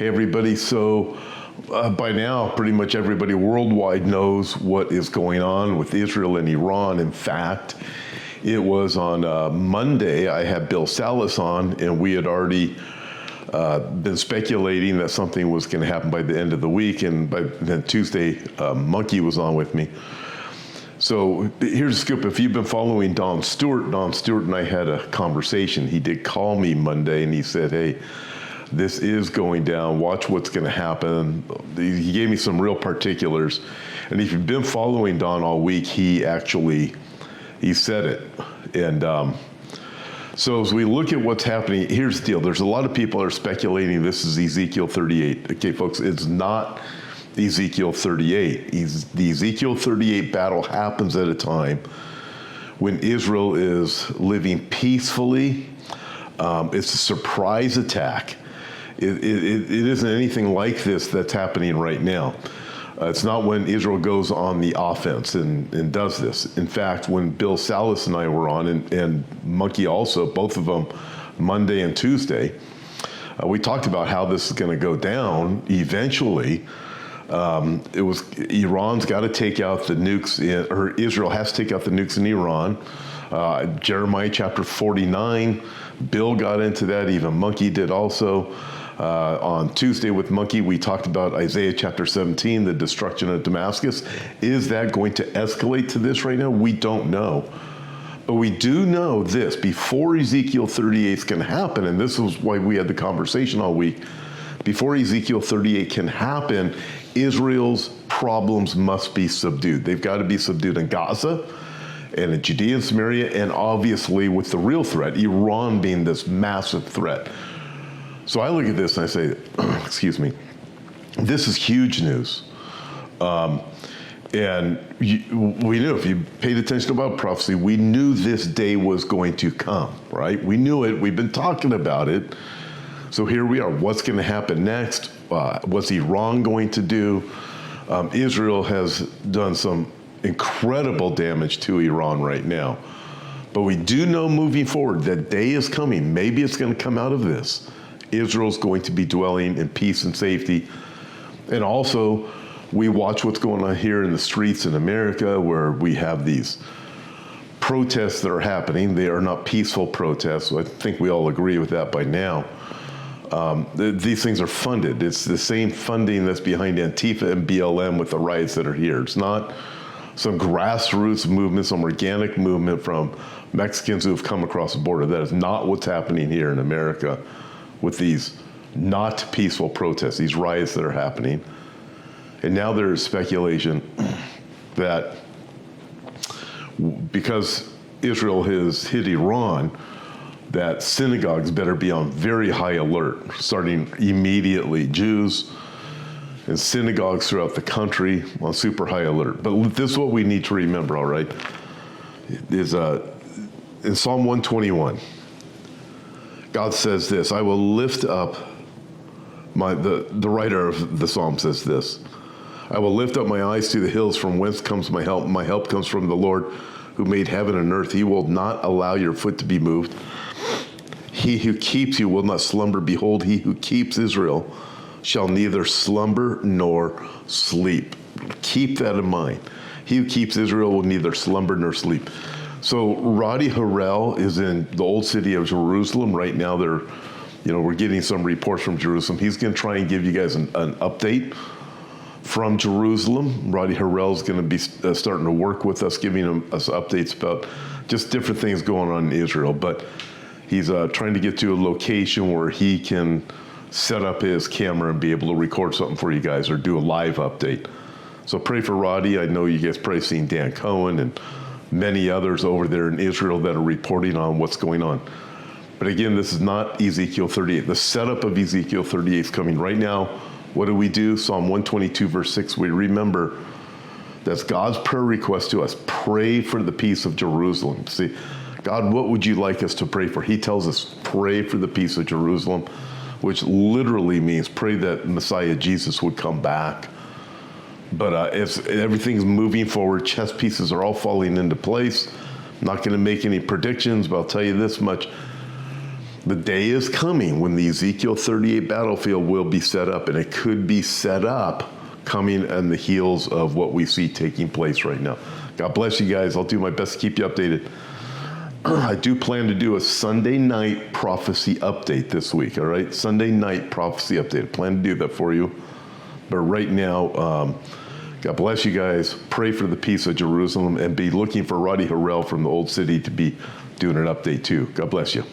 Hey everybody, so by now pretty much everybody worldwide knows what is going on with Israel and Iran. In fact, it was on Monday I had Bill Salas on, and we had already been speculating that something was going to happen by the end of the week, and then Tuesday Monkey was on with me. So here's a scoop. If you've been following Don Stewart and I had a conversation. He did call me Monday and he said, hey, this is going down. Watch what's going to happen. He gave me some real particulars. And if you've been following Don all week, he said it. And so as we look at what's happening, here's the deal. There's a lot of people that are speculating this is Ezekiel 38. Okay, folks, it's not Ezekiel 38. The Ezekiel 38 battle happens at a time when Israel is living peacefully. It's a surprise attack. It isn't anything like this that's happening right now. It's not when Israel goes on the offense and does this. In fact, when Bill Salas and I were on, and Monkey also, both of them, Monday and Tuesday, we talked about how this is going to go down eventually. It was Iran's got to take out the nukes, or Israel has to take out the nukes in Iran. Jeremiah chapter 49, Bill got into that, even Monkey did also. On Tuesday with Monkey, we talked about Isaiah chapter 17, the destruction of Damascus. Is that going to escalate to this right now? We don't know. But we do know this, before Ezekiel 38 is going to happen, and this is why we had the conversation all week, before Ezekiel 38 can happen, Israel's problems must be subdued. They've got to be subdued in Gaza and in Judea and Samaria, and obviously with the real threat, Iran being this massive threat. So I look at this and I say, excuse me, this is huge news. And we knew, if you paid attention about prophecy, we knew this day was going to come, right? We knew it. We've been talking about it. So here we are. What's going to happen next? What's Iran going to do? Israel has done some incredible damage to Iran right now. But we do know moving forward that day is coming. Maybe it's going to come out of this. Israel's going to be dwelling in peace and safety. And also, we watch what's going on here in the streets in America, where we have these protests that are happening. They are not peaceful protests. I think we all agree with that by now. These things are funded. It's the same funding that's behind Antifa and BLM with the riots that are here. It's not some grassroots movement, some organic movement from Mexicans who have come across the border. That is not what's happening here in America with these not peaceful protests, these riots that are happening. And now there is speculation that because Israel has hit Iran, that synagogues better be on very high alert, starting immediately. Jews and synagogues throughout the country on super high alert. But this is what we need to remember, all right, is in Psalm 121, God says this, I will lift up the writer of the psalm says this, I will lift up my eyes to the hills, from whence comes my help. My help comes from the Lord who made heaven and earth. He will not allow your foot to be moved. He who keeps you will not slumber. Behold, he who keeps Israel shall neither slumber nor sleep. Keep that in mind. He who keeps Israel will neither slumber nor sleep. So Roddy Harrell is in the old city of Jerusalem right now. We're getting some reports from Jerusalem. He's going to try and give you guys an update from Jerusalem. Roddy Harrell is going to be starting to work with us, giving us updates about just different things going on in Israel. But he's trying to get to a location where he can set up his camera and be able to record something for you guys or do a live update. So pray for Roddy. I know you guys probably seen Dan Cohen and many others over there in Israel that are reporting on what's going on. But again, this is not Ezekiel 38. The setup of Ezekiel 38 is coming right now. What do? Psalm 122, verse 6, we remember that's God's prayer request to us. Pray for the peace of Jerusalem. See, God, what would you like us to pray for? He tells us, pray for the peace of Jerusalem, which literally means pray that Messiah Jesus would come back. But everything's moving forward. Chess pieces are all falling into place. I'm not going to make any predictions, but I'll tell you this much. The day is coming when the Ezekiel 38 battlefield will be set up, and it could be set up coming on the heels of what we see taking place right now. God bless you guys. I'll do my best to keep you updated. I do plan to do a Sunday night prophecy update this week, all right? Sunday night prophecy update. I plan to do that for you. But right now, God bless you guys. Pray for the peace of Jerusalem and be looking for Roddy Harrell from the Old City to be doing an update too. God bless you.